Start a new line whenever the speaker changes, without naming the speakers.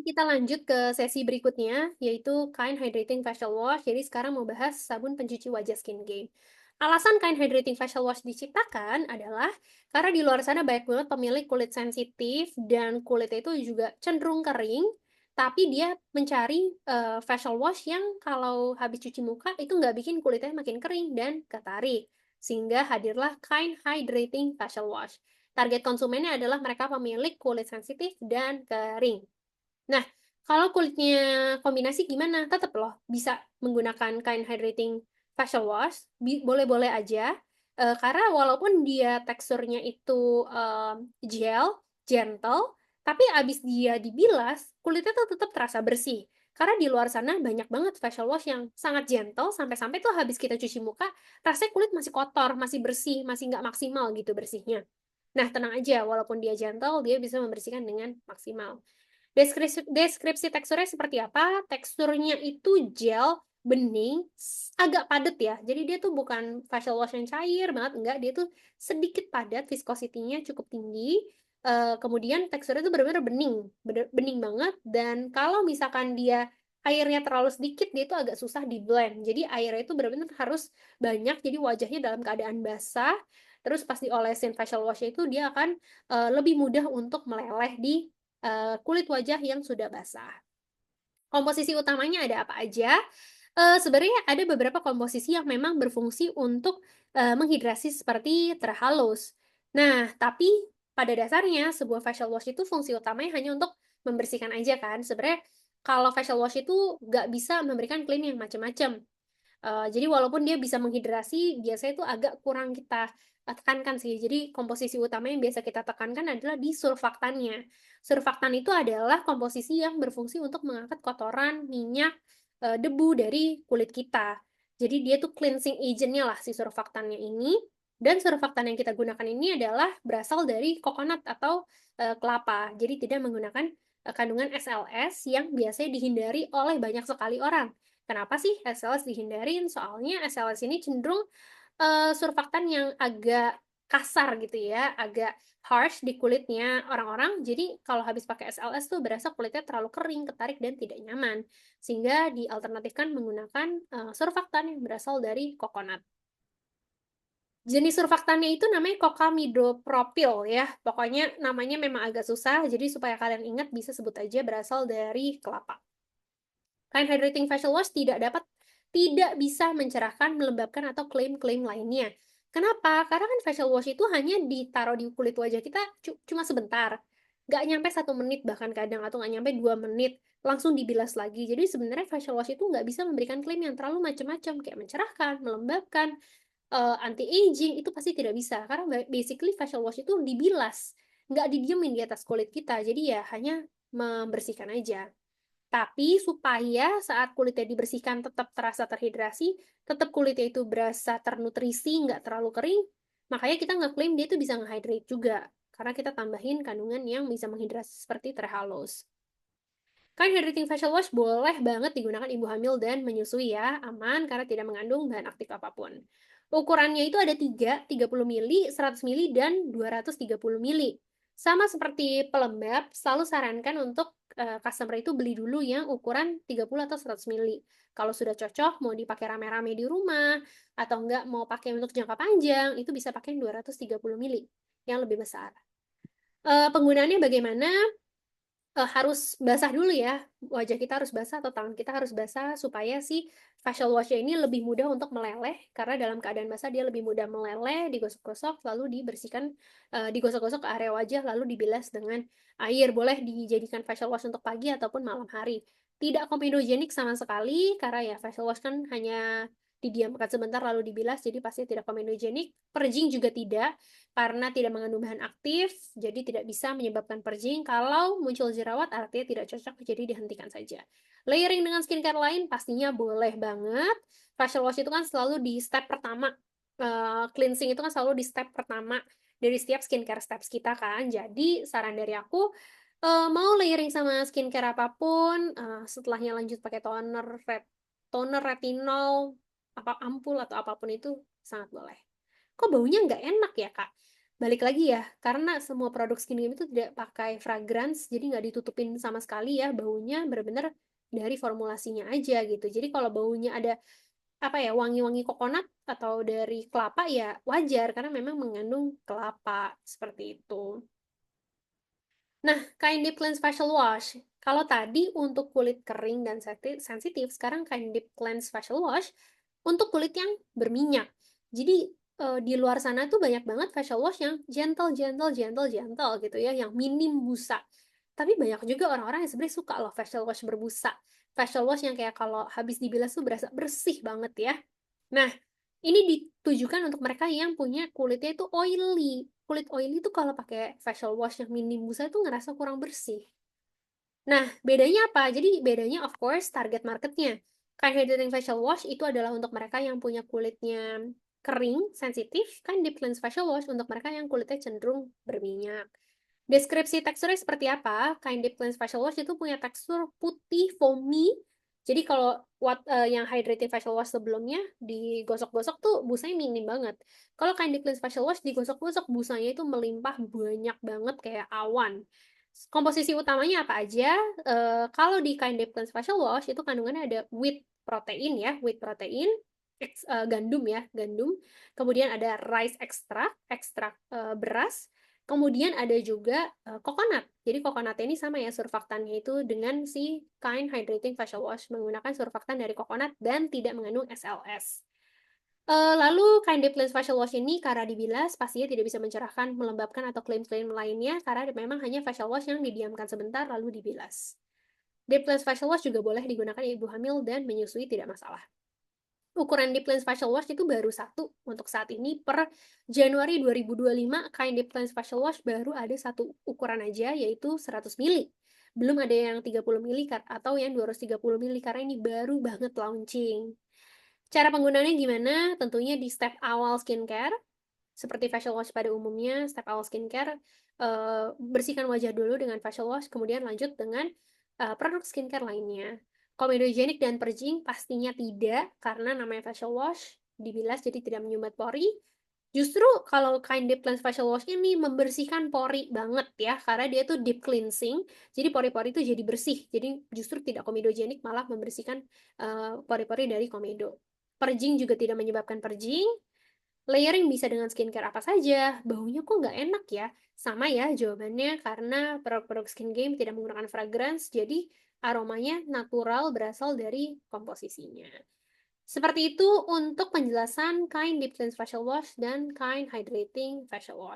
Kita lanjut ke sesi berikutnya, yaitu Kind Hydrating Facial Wash. Jadi sekarang mau bahas sabun pencuci wajah Skin Game. Alasan Kind Hydrating Facial Wash diciptakan adalah karena di luar sana banyak banget pemilik kulit sensitif dan kulitnya itu juga cenderung kering, tapi dia mencari facial wash yang kalau habis cuci muka itu nggak bikin kulitnya makin kering dan ketarik. Sehingga hadirlah Kind Hydrating Facial Wash. Target konsumennya adalah mereka pemilik kulit sensitif dan kering. Nah, kalau kulitnya kombinasi gimana? Tetap loh bisa menggunakan Kind Hydrating Facial Wash, boleh-boleh aja. Karena walaupun dia teksturnya itu gel, gentle, tapi abis dia dibilas, kulitnya tuh tetap terasa bersih. Karena di luar sana banyak banget facial wash yang sangat gentle, sampai-sampai tuh habis kita cuci muka, rasanya kulit masih kotor, masih bersih, masih nggak maksimal gitu bersihnya. Nah, tenang aja, walaupun dia gentle, dia bisa membersihkan dengan maksimal. Deskripsi teksturnya seperti apa? Teksturnya itu gel, bening, agak padat ya. Jadi dia tuh bukan facial wash yang cair banget, enggak. Dia tuh sedikit padat, viscosity-nya cukup tinggi. Kemudian teksturnya tuh benar-benar bening, bening banget. Dan kalau misalkan dia airnya terlalu sedikit, dia itu agak susah di blend. Jadi airnya itu benar-benar harus banyak, jadi wajahnya dalam keadaan basah. Terus pas diolesin facial wash itu dia akan lebih mudah untuk meleleh di kulit wajah yang sudah basah. Komposisi utamanya ada apa aja? Sebenarnya ada beberapa komposisi yang memang berfungsi untuk menghidrasi seperti terhalus. Nah, tapi pada dasarnya sebuah facial wash itu fungsi utamanya hanya untuk membersihkan aja kan. Sebenarnya kalau facial wash itu nggak bisa memberikan clean yang macam-macam. Jadi walaupun dia bisa menghidrasi, biasanya itu agak kurang kita tekankan sih. Jadi komposisi utama yang biasa kita tekankan adalah di surfaktannya. Surfaktan itu adalah komposisi yang berfungsi untuk mengangkat kotoran, minyak, debu dari kulit kita. Jadi dia tuh cleansing agent-nya lah si surfaktannya ini. Dan surfaktan yang kita gunakan ini adalah berasal dari coconut atau kelapa. Jadi tidak menggunakan kandungan SLS yang biasanya dihindari oleh banyak sekali orang. Kenapa sih SLS dihindarin? Soalnya SLS ini cenderung surfaktan yang agak kasar gitu ya, agak harsh di kulitnya orang-orang. Jadi kalau habis pakai SLS tuh berasa kulitnya terlalu kering, ketarik, dan tidak nyaman. Sehingga dialternatifkan menggunakan surfaktan yang berasal dari coconut. Jenis surfaktannya itu namanya kokamidopropil ya. Pokoknya namanya memang agak susah, jadi supaya kalian ingat bisa sebut aja berasal dari kelapa. Kind Hydrating Facial Wash tidak bisa mencerahkan, melembabkan, atau klaim-klaim lainnya. Kenapa? Karena kan facial wash itu hanya ditaruh di kulit wajah kita cuma sebentar. Nggak nyampe 1 menit bahkan kadang, atau nggak nyampe 2 menit. Langsung dibilas lagi. Jadi sebenarnya facial wash itu nggak bisa memberikan klaim yang terlalu macam-macam. Kayak mencerahkan, melembabkan, anti-aging, itu pasti tidak bisa. Karena basically facial wash itu dibilas. Nggak didiemin di atas kulit kita. Jadi ya hanya membersihkan aja. Tapi supaya saat kulitnya dibersihkan tetap terasa terhidrasi, tetap kulitnya itu berasa ternutrisi, nggak terlalu kering, makanya kita ngeklaim dia itu bisa ngehydrate juga. Karena kita tambahin kandungan yang bisa menghidrasi seperti terhalus. Kan hydrating facial wash boleh banget digunakan ibu hamil dan menyusui ya, aman karena tidak mengandung bahan aktif apapun. Ukurannya itu ada 30 mili, 100 mili, dan 230 mili. Sama seperti pelembab, selalu sarankan untuk customer itu beli dulu yang ukuran 30 atau 100 mili. Kalau sudah cocok, mau dipakai rame-rame di rumah, atau enggak mau pakai untuk jangka panjang, itu bisa pakai 230 mili, yang lebih besar. Penggunaannya bagaimana? Harus basah dulu ya, wajah kita harus basah atau tangan kita harus basah supaya si facial wash ini lebih mudah untuk meleleh, karena dalam keadaan basah dia lebih mudah meleleh, digosok-gosok lalu dibersihkan, digosok-gosok ke area wajah lalu dibilas dengan air. Boleh dijadikan facial wash untuk pagi ataupun malam hari. Tidak komedogenik sama sekali karena ya facial wash kan hanya didiamkan sebentar lalu dibilas, jadi pasti tidak komedogenik. Purging juga tidak, karena tidak mengandung bahan aktif, jadi tidak bisa menyebabkan purging. Kalau muncul jerawat, artinya tidak cocok, jadi dihentikan saja. Layering dengan skincare lain pastinya boleh banget. Facial wash itu kan selalu di step pertama. Cleansing itu kan selalu di step pertama dari setiap skincare steps kita kan. Jadi saran dari aku, mau layering sama skincare apapun, setelahnya lanjut pakai toner retinol, apa ampul atau apapun itu sangat boleh. Kok baunya nggak enak ya, Kak? Balik lagi ya, karena semua produk skincare itu tidak pakai fragrance, jadi nggak ditutupin sama sekali ya, baunya bener-bener dari formulasinya aja gitu. Jadi kalau baunya ada apa ya, wangi-wangi kokonat atau dari kelapa ya wajar karena memang mengandung kelapa seperti itu. Nah, Kind Deep Cleanse Facial Wash. Kalau tadi untuk kulit kering dan sensitif, sekarang Kind Deep Cleanse Facial Wash untuk kulit yang berminyak. Jadi di luar sana tuh banyak banget facial wash yang gentle, gentle, gentle, gentle gitu ya, yang minim busa. Tapi banyak juga orang-orang yang sebenarnya suka loh facial wash berbusa. Facial wash yang kayak kalau habis dibilas tuh berasa bersih banget ya. Nah, ini ditujukan untuk mereka yang punya kulitnya itu oily. Kulit oily itu kalau pakai facial wash yang minim busa itu ngerasa kurang bersih. Nah, bedanya apa? Jadi bedanya of course target marketnya. Kind Hydrating Facial Wash itu adalah untuk mereka yang punya kulitnya kering, sensitif. Kind Deep Cleanse Facial Wash untuk mereka yang kulitnya cenderung berminyak. Deskripsi teksturnya seperti apa? Kind Deep Cleanse Facial Wash itu punya tekstur putih, foamy. Jadi kalau yang Hydrating Facial Wash sebelumnya digosok-gosok tuh busanya minim banget. Kalau Kind Deep Cleanse Facial Wash digosok-gosok busanya itu melimpah banyak banget kayak awan. Komposisi utamanya apa aja? Kalau di Kind Deep Cleanse Facial Wash itu kandungannya ada wheat protein ya, wheat protein, gandum ya, gandum. Kemudian ada rice extract, ekstrak beras. Kemudian ada juga coconut. Jadi coconut ini sama ya surfaktannya itu dengan si Kind Hydrating Facial Wash menggunakan surfaktan dari coconut dan tidak mengandung SLS. Lalu Kind Deep Cleanse Facial Wash ini karena dibilas pastinya tidak bisa mencerahkan, melembabkan atau klaim-klaim lainnya karena memang hanya facial wash yang didiamkan sebentar lalu dibilas. Deep Cleanse Facial Wash juga boleh digunakan ibu hamil dan menyusui tidak masalah. Ukuran Deep Cleanse Facial Wash itu baru satu untuk saat ini per Januari 2025 Kind Deep Cleanse Facial Wash baru ada satu ukuran aja yaitu 100 ml. Belum ada yang 30 ml atau yang 230 ml karena ini baru banget launching. Cara penggunaannya gimana? Tentunya di step awal skincare, seperti facial wash pada umumnya, step awal skincare, bersihkan wajah dulu dengan facial wash, kemudian lanjut dengan produk skincare lainnya. Komedogenik dan purging pastinya tidak, karena namanya facial wash, dibilas jadi tidak menyumbat pori. Justru kalau Kind Deep Cleanse Facial Wash ini membersihkan pori banget ya, karena dia tuh deep cleansing, jadi pori-pori itu jadi bersih. Jadi justru tidak komedogenik, malah membersihkan pori-pori dari komedo. Purging juga tidak menyebabkan purging. Layering bisa dengan skincare apa saja. Baunya kok nggak enak ya? Sama ya jawabannya karena produk-produk skin game tidak menggunakan fragrance, jadi aromanya natural berasal dari komposisinya. Seperti itu untuk penjelasan Kind Deep Cleanse Facial Wash dan Kind Hydrating Facial Wash.